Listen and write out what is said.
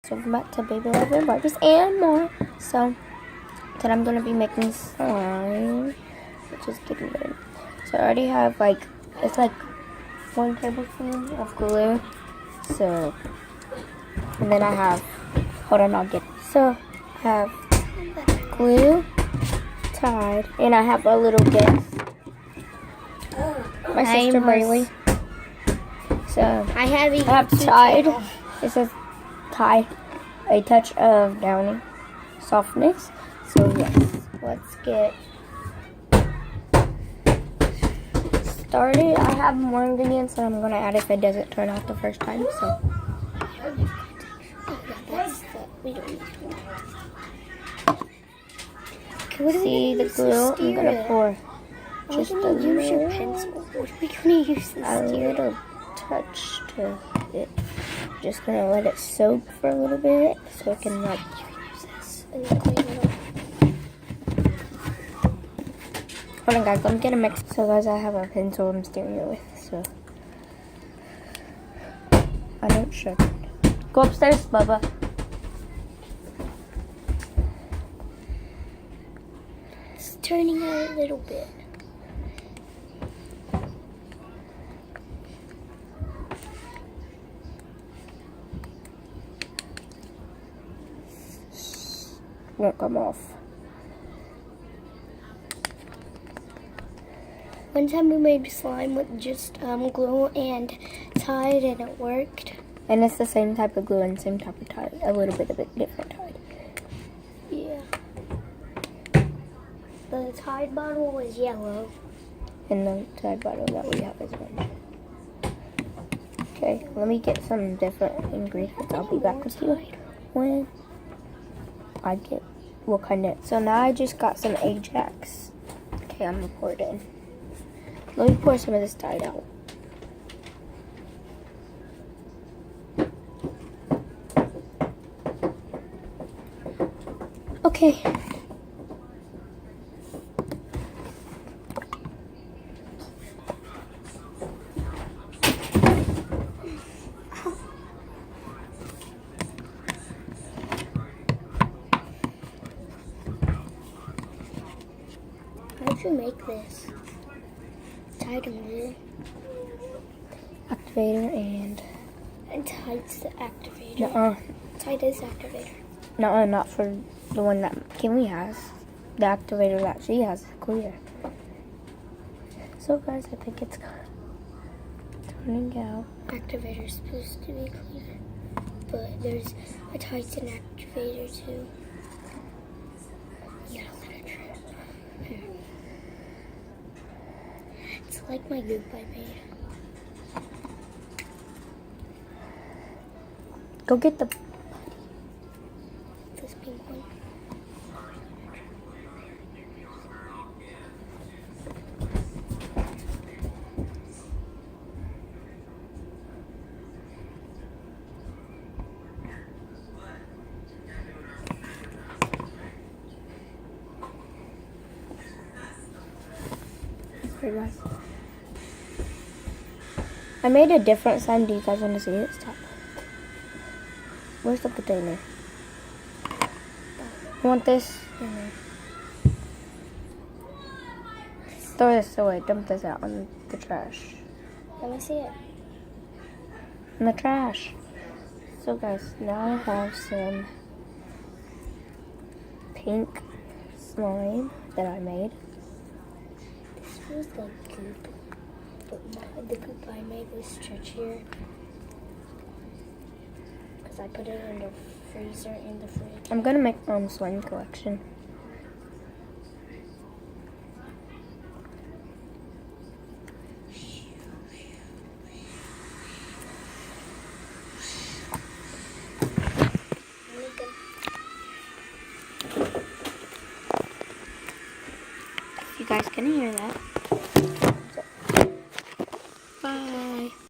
So I'm back to Baby Lover Barbies and more. So then I'm gonna be making slime, which is getting good. So I already have it's like 1 tablespoon of glue. So and then I have, hold on, I'll get it. So I have glue, Tide, and I have a little gift. My sister Bailey. So I have Tide. It says Tide, a touch of downy softness. So yes, let's get started. I have more ingredients that I'm gonna add if it doesn't turn out the first time. So see the glue. I'm gonna pour just a little. Pencil. What are we gonna use this? A little touch to it. Just gonna let it soak for a little bit so it can like use this and then clean it up. Hold on guys, let me get a mix. So guys, I have a pencil I'm stirring it with, so I don't shut it. Go upstairs, Bubba. It's turning out a little bit. Won't come off. One time we made slime with just glue and Tide, and it worked. And it's the same type of glue and same type of Tide. A little bit of a different Tide. Yeah. The Tide bottle was yellow. And the Tide bottle that we have is red. Okay, let me get some different ingredients. I'll be back with you when I get what kind of. So now I just got some Ajax. Okay, I'm gonna pour it in. Let me pour some of this Tide out. Okay. How'd you make this? Tide and glue. Activator and. And Tide's the activator. Nuh-uh. Tide is activator. No, not for the one that Kimmy has. The activator that she has is clear. So guys, I think it's turning out. Activator's supposed to be clear, but there's a Titan activator too. You gotta let it drip. It's like my goop I made. Go get the. This pink one. Here, guys. I made a different sign. Do you guys want to see it? Stop. Where's the container? You want this? Throw this away. Dump this out on the trash. Let me see it. In the trash. So guys, now I have some pink slime that I made. This was like goop, but the goop I made was stretchier. I put it in the freezer in the fridge. I'm gonna make slime collection. You guys can hear that.